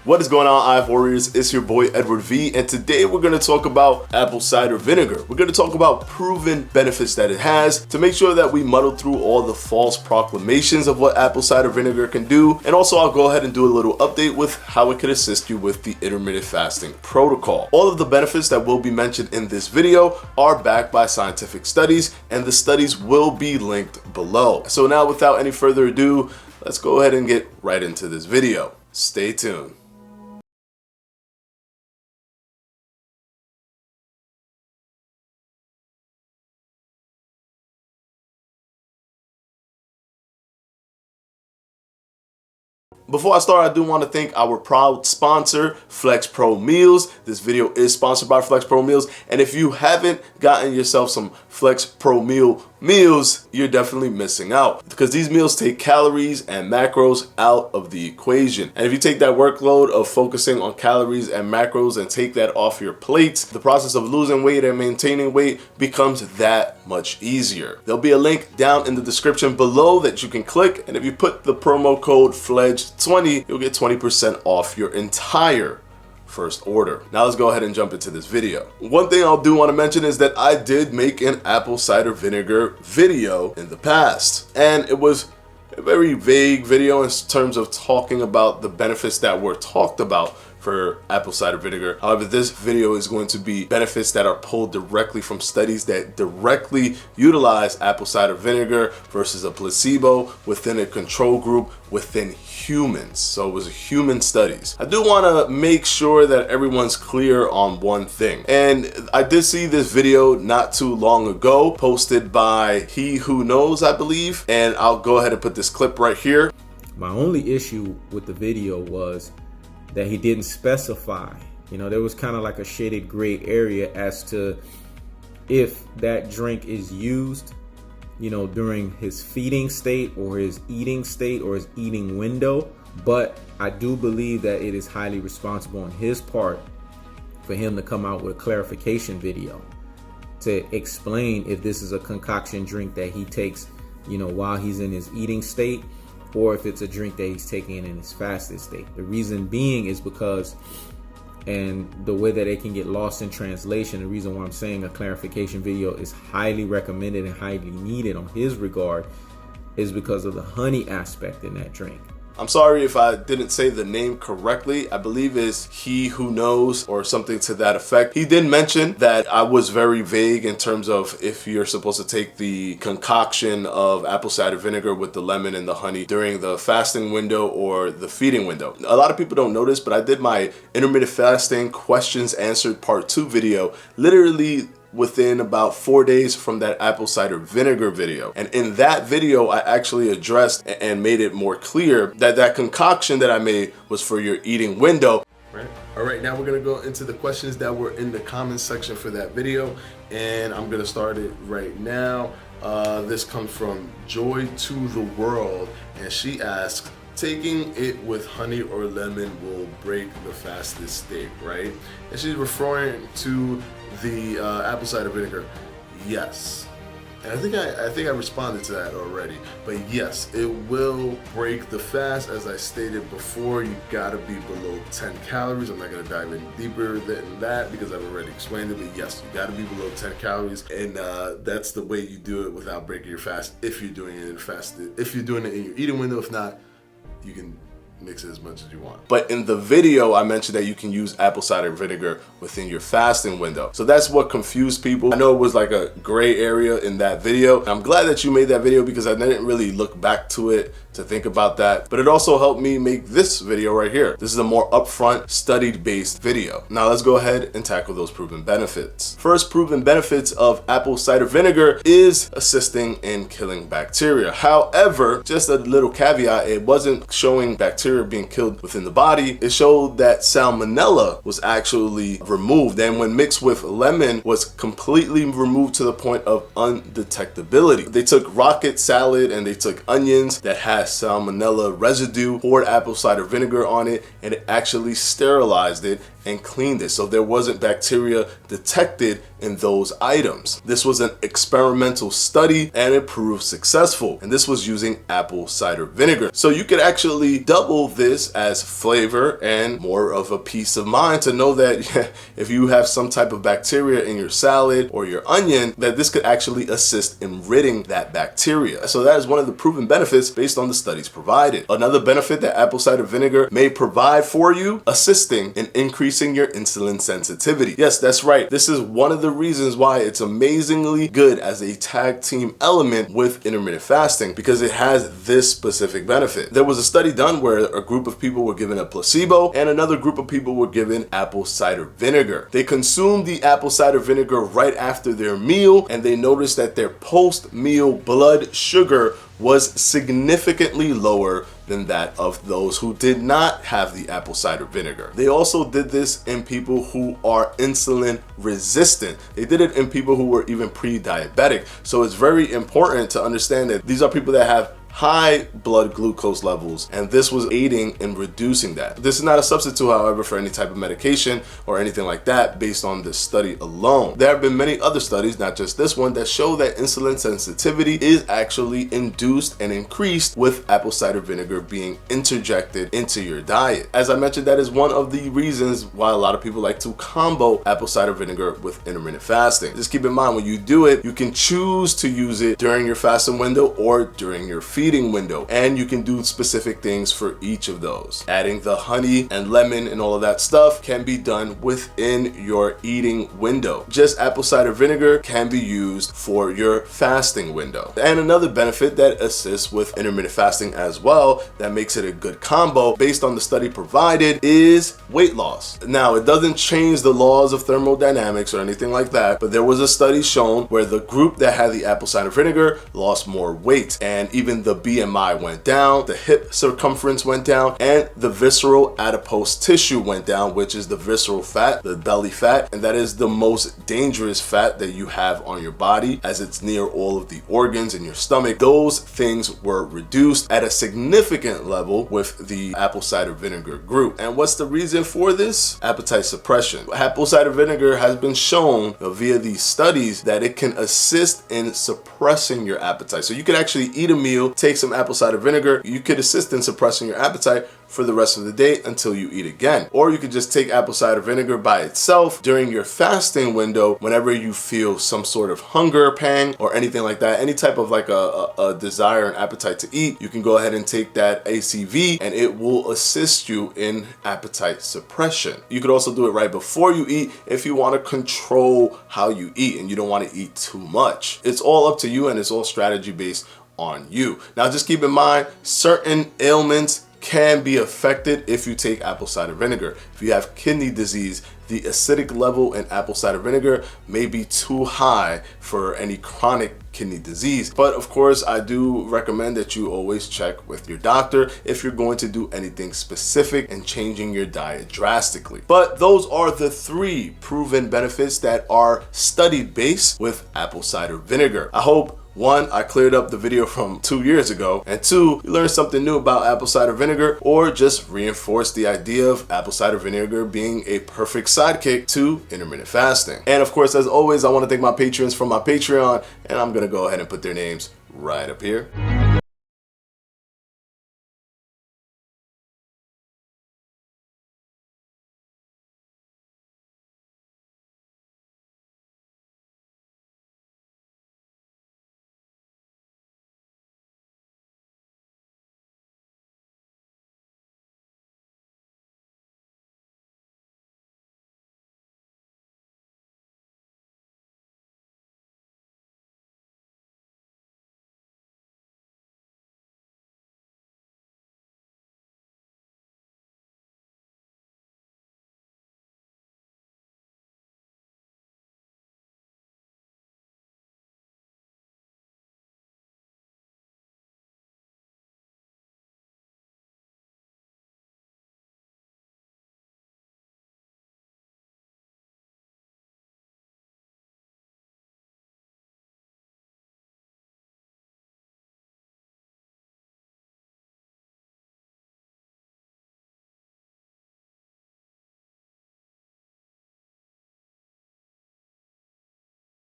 What is going on, IF Warriors? It's your boy Edward V, and today we're going to talk about apple cider vinegar. We're going to talk about proven benefits that it has to make sure that we muddle through all the false proclamations of what apple cider vinegar can do, and also I'll go ahead and do a little update with how it could assist you with the intermittent fasting protocol. All of the benefits that will be mentioned in this video are backed by scientific studies, and the studies will be linked below. So now, without any further ado, let's go ahead and get right into this video. Stay tuned. Before I start, I do want to thank our proud sponsor, Fledge Pro Meals. This video is sponsored by Fledge Pro Meals, and if you haven't gotten yourself some Fledge Pro meals, you're definitely missing out, because these meals take calories and macros out of the equation. And if you take that workload of focusing on calories and macros and take that off your plate, the process of losing weight and maintaining weight becomes that much easier. There'll be a link down in the description below that you can click, and if you put the promo code FLEDGE20, you'll get 20% off your entire first order. Now let's go ahead and jump into this video. One thing I do want to mention is that I did make an apple cider vinegar video in the past, and it was a very vague video in terms of talking about the benefits that were talked about for apple cider vinegar. However, this video is going to be benefits that are pulled directly from studies that directly utilize apple cider vinegar versus a placebo within a control group within humans. So it was human studies. I do want to make sure that everyone's clear on one thing. And I did see this video not too long ago posted by HeKnows, I believe. And I'll go ahead and put this clip right here. My only issue with the video was that he didn't specify. There was kind of like a shaded gray area as to if that drink is used, during his feeding state or his eating state or his eating window. But I do believe that it is highly responsible on his part for him to come out with a clarification video to explain if this is a concoction drink that he takes, while he's in his eating state, or if it's a drink that he's taking in his fasted state. The reason being is because, and the way that it can get lost in translation, the reason why I'm saying a clarification video is highly recommended and highly needed on his regard is because of the honey aspect in that drink. I'm sorry if I didn't say the name correctly. I believe it's HeKnows or something to that effect. He did mention that I was very vague in terms of if you're supposed to take the concoction of apple cider vinegar with the lemon and the honey during the fasting window or the feeding window. A lot of people don't know this, but I did my intermittent fasting questions answered part 2 video literally within about 4 days from that apple cider vinegar video. And in that video, I actually addressed and made it more clear that that concoction that I made was for your eating window. Right. All right, now we're gonna go into the questions that were in the comments section for that video, and I'm gonna start it right now. This comes from Joy to the World, and she asks, taking it with honey or lemon will break the fasted state, right? And she's referring to the apple cider vinegar. Yes, and I think I responded to that already. But yes, it will break the fast. As I stated before, you gotta be below 10 calories. I'm not gonna dive in deeper than that because I've already explained it. But yes, you gotta be below 10 calories, and that's the way you do it without breaking your fast. If you're doing it in fasted, if you're doing it in your eating window, if not, you can mix it as much as you want. But in the video, I mentioned that you can use apple cider vinegar within your fasting window. So that's what confused people. I know it was like a gray area in that video. I'm glad that you made that video because I didn't really look back to it to think about that. But it also helped me make this video right here. This is a more upfront, studied-based video. Now let's go ahead and tackle those proven benefits. First proven benefits of apple cider vinegar is assisting in killing bacteria. However, just a little caveat, it wasn't showing bacteria being killed within the body. It showed that salmonella was actually removed, and when mixed with lemon was completely removed to the point of undetectability. They took rocket salad and they took onions that had salmonella residue, poured apple cider vinegar on it, and it actually sterilized it and cleaned it. So there wasn't bacteria detected in those items. This was an experimental study and it proved successful, and this was using apple cider vinegar. So you could actually double this as flavor and more of a peace of mind to know that if you have some type of bacteria in your salad or your onion, that this could actually assist in ridding that bacteria. So that is one of the proven benefits based on the studies provided. Another benefit that apple cider vinegar may provide for you, assisting in increasing your insulin sensitivity. Yes, that's right. This is one of the reasons why it's amazingly good as a tag team element with intermittent fasting, because it has this specific benefit. There was a study done where a group of people were given a placebo and another group of people were given apple cider vinegar. They consumed the apple cider vinegar right after their meal, and they noticed that their post-meal blood sugar was significantly lower than that of those who did not have the apple cider vinegar. They also did this in people who are insulin resistant. They did it in people who were even pre-diabetic. So it's very important to understand that these are people that have high blood glucose levels, and this was aiding in reducing that. This is not a substitute, however, for any type of medication or anything like that based on this study alone. There have been many other studies, not just this one, that show that insulin sensitivity is actually induced and increased with apple cider vinegar being interjected into your diet. As I mentioned, that is one of the reasons why a lot of people like to combo apple cider vinegar with intermittent fasting. Just keep in mind, when you do it, you can choose to use it during your fasting window or during your feeding window, and you can do specific things for each of those. Adding the honey and lemon and all of that stuff can be done within your eating window. Just apple cider vinegar can be used for your fasting window. And another benefit that assists with intermittent fasting as well, that makes it a good combo based on the study provided, is weight loss. Now, it doesn't change the laws of thermodynamics or anything like that, but there was a study shown where the group that had the apple cider vinegar lost more weight, and even the BMI went down, the hip circumference went down, and the visceral adipose tissue went down, which is the visceral fat, the belly fat, and that is the most dangerous fat that you have on your body, as it's near all of the organs in your stomach. Those things were reduced at a significant level with the apple cider vinegar group. And what's the reason for this? Appetite suppression. Apple cider vinegar has been shown via these studies that it can assist in suppressing your appetite. So you could actually eat a meal, take some apple cider vinegar, you could assist in suppressing your appetite for the rest of the day until you eat again. Or you could just take apple cider vinegar by itself during your fasting window whenever you feel some sort of hunger pang or anything like that, any type of like a desire and appetite to eat. You can go ahead and take that ACV and it will assist you in appetite suppression. You could also do it right before you eat if you want to control how you eat and you don't want to eat too much. It's all up to you, and it's all strategy based on you. Now, just keep in mind, certain ailments can be affected if you take apple cider vinegar. If you have kidney disease, the acidic level in apple cider vinegar may be too high for any chronic kidney disease. But of course, I do recommend that you always check with your doctor if you're going to do anything specific and changing your diet drastically. But those are the 3 proven benefits that are studied based with apple cider vinegar. I hope 1, I cleared up the video from 2 years ago, and 2, you learned something new about apple cider vinegar, or just reinforced the idea of apple cider vinegar being a perfect sidekick to intermittent fasting. And of course, as always, I want to thank my patrons from my Patreon, and I'm gonna go ahead and put their names right up here.